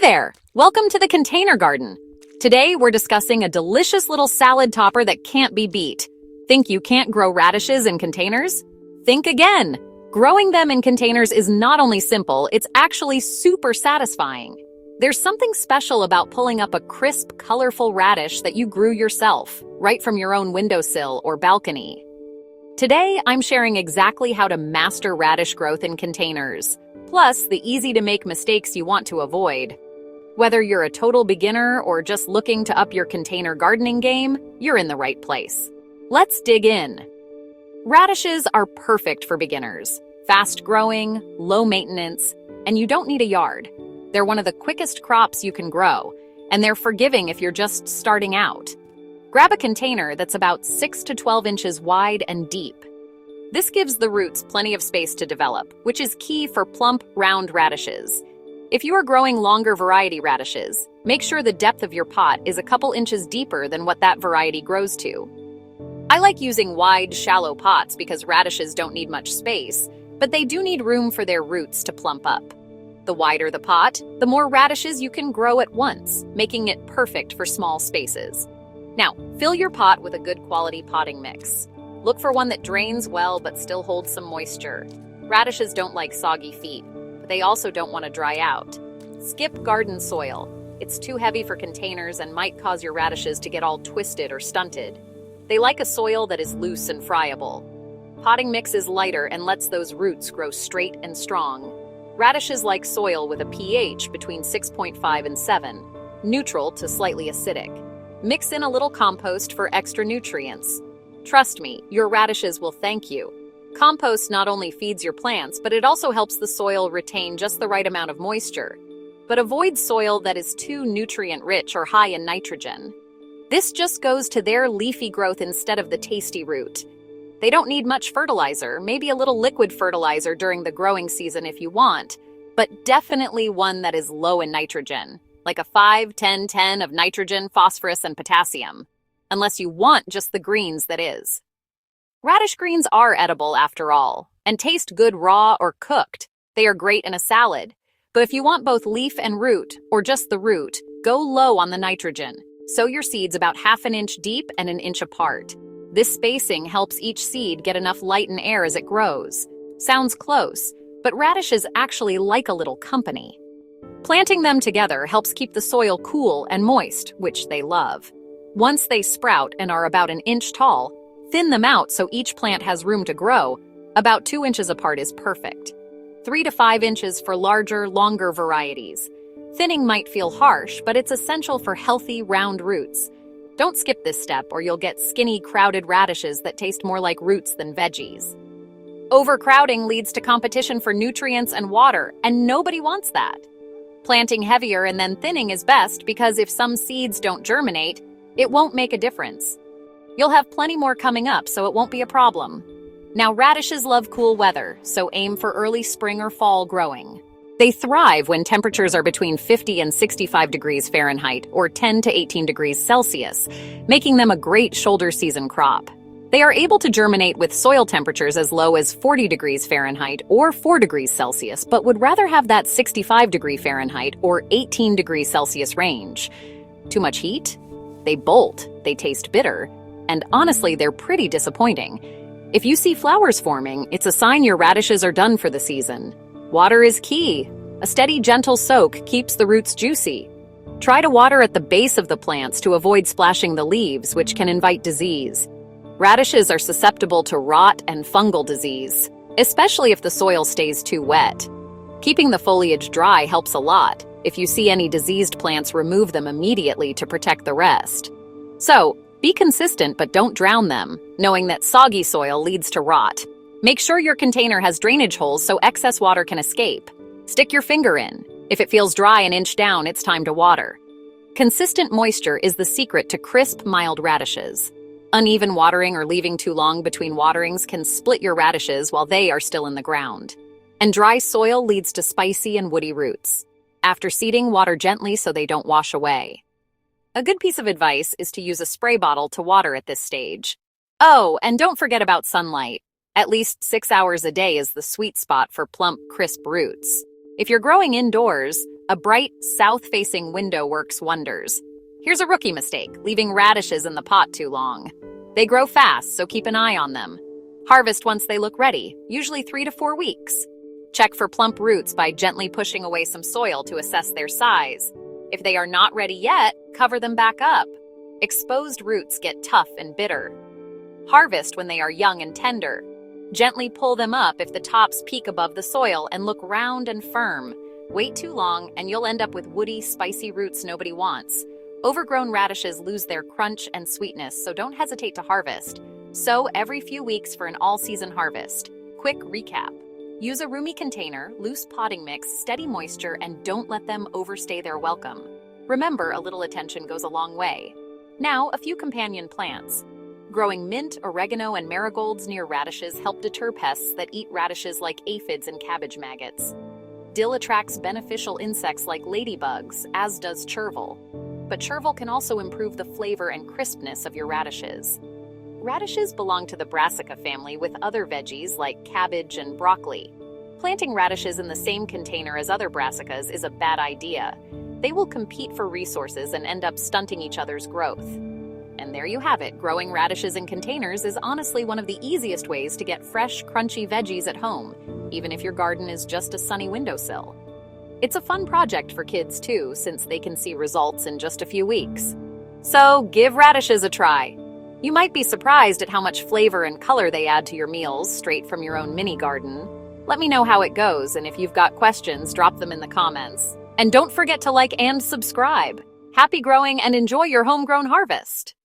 there! Welcome to the container garden. Today we're discussing a delicious little salad topper that can't be beat. Think you can't grow radishes in containers? Think again! Growing them in containers is not only simple, it's actually super satisfying. There's something special about pulling up a crisp, colorful radish that you grew yourself, right from your own windowsill or balcony. Today, I'm sharing exactly how to master radish growth in containers, plus the easy-to-make mistakes you want to avoid. Whether you're a total beginner or just looking to up your container gardening game, you're in the right place. Let's dig in. Radishes are perfect for beginners. Fast-growing, low maintenance, and you don't need a yard. They're one of the quickest crops you can grow, and they're forgiving if you're just starting out. Grab a container that's about 6 to 12 inches wide and deep. This gives the roots plenty of space to develop, which is key for plump, round radishes. If you are growing longer variety radishes, make sure the depth of your pot is a couple inches deeper than what that variety grows to. I like using wide, shallow pots because radishes don't need much space, but they do need room for their roots to plump up. The wider the pot, the more radishes you can grow at once, making it perfect for small spaces. Now, fill your pot with a good quality potting mix. Look for one that drains well but still holds some moisture. Radishes don't like soggy feet, but they also don't want to dry out. Skip garden soil. It's too heavy for containers and might cause your radishes to get all twisted or stunted. They like a soil that is loose and friable. Potting mix is lighter and lets those roots grow straight and strong. Radishes like soil with a pH between 6.5 and 7, neutral to slightly acidic. Mix in a little compost for extra nutrients. Trust me, your radishes will thank you. Compost not only feeds your plants, but it also helps the soil retain just the right amount of moisture. But avoid soil that is too nutrient-rich or high in nitrogen. This just goes to their leafy growth instead of the tasty root. They don't need much fertilizer, maybe a little liquid fertilizer during the growing season if you want, but definitely one that is low in nitrogen, like a 5-10-10 of nitrogen, phosphorus, and potassium. Unless you want just the greens, that is. Radish greens are edible after all, and taste good raw or cooked. They are great in a salad. But if you want both leaf and root, or just the root, go low on the nitrogen. Sow your seeds about ½ an inch deep and an inch apart. This spacing helps each seed get enough light and air as it grows. Sounds close, but radishes actually like a little company. Planting them together helps keep the soil cool and moist, which they love. Once they sprout and are about an inch tall, thin them out so each plant has room to grow. About 2 inches apart is perfect. 3 to 5 inches for larger, longer varieties. Thinning might feel harsh, but it's essential for healthy, round roots. Don't skip this step or you'll get skinny, crowded radishes that taste more like roots than veggies. Overcrowding leads to competition for nutrients and water, and nobody wants that. Planting heavier and then thinning is best because if some seeds don't germinate, it won't make a difference. You'll have plenty more coming up, so it won't be a problem. Now, radishes love cool weather, so aim for early spring or fall growing. They thrive when temperatures are between 50 and 65 degrees Fahrenheit or 10 to 18 degrees Celsius, making them a great shoulder season crop. They are able to germinate with soil temperatures as low as 40 degrees Fahrenheit or 4 degrees Celsius, but would rather have that 65 degree Fahrenheit or 18 degrees Celsius range. Too much heat? They bolt, they taste bitter, and honestly, they're pretty disappointing. If you see flowers forming, it's a sign your radishes are done for the season. Water is key. A steady, gentle soak keeps the roots juicy. Try to water at the base of the plants to avoid splashing the leaves, which can invite disease. Radishes are susceptible to rot and fungal disease, especially if the soil stays too wet. Keeping the foliage dry helps a lot. If you see any diseased plants, remove them immediately to protect the rest. So, be consistent but don't drown them, knowing that soggy soil leads to rot. Make sure your container has drainage holes so excess water can escape. Stick your finger in. If it feels dry an inch down, it's time to water. Consistent moisture is the secret to crisp, mild radishes. Uneven watering or leaving too long between waterings can split your radishes while they are still in the ground. And dry soil leads to spicy and woody roots. After seeding, water gently so they don't wash away. A good piece of advice is to use a spray bottle to water at this stage. Oh, and don't forget about sunlight. At least 6 hours a day is the sweet spot for plump, crisp roots. If you're growing indoors, A bright, south-facing window works wonders. Here's a rookie mistake, leaving radishes in the pot too long. They grow fast, so keep an eye on them. Harvest once they look ready, usually 3 to 4 weeks. Check for plump roots by gently pushing away some soil to assess their size. If they are not ready yet, cover them back up. Exposed roots get tough and bitter. Harvest when they are young and tender. Gently pull them up if the tops peek above the soil and look round and firm. Wait too long and you'll end up with woody, spicy roots nobody wants. Overgrown radishes lose their crunch and sweetness, so don't hesitate to harvest. Sow every few weeks for an all-season harvest. Quick recap. Use a roomy container, loose potting mix, steady moisture, and don't let them overstay their welcome. Remember, a little attention goes a long way. Now, a few companion plants. Growing mint, oregano, and marigolds near radishes help deter pests that eat radishes like aphids and cabbage maggots. Dill attracts beneficial insects like ladybugs, as does chervil. But chervil can also improve the flavor and crispness of your radishes. Radishes belong to the brassica family with other veggies like cabbage and broccoli. Planting radishes in the same container as other brassicas is a bad idea. They will compete for resources and end up stunting each other's growth. And there you have it, growing radishes in containers is honestly one of the easiest ways to get fresh, crunchy veggies at home, even if your garden is just a sunny windowsill. It's a fun project for kids too, since they can see results in just a few weeks. So give radishes a try. You might be surprised at how much flavor and color they add to your meals straight from your own mini garden. Let me know how it goes, and if you've got questions, drop them in the comments. And don't forget to like and subscribe. Happy growing and enjoy your homegrown harvest!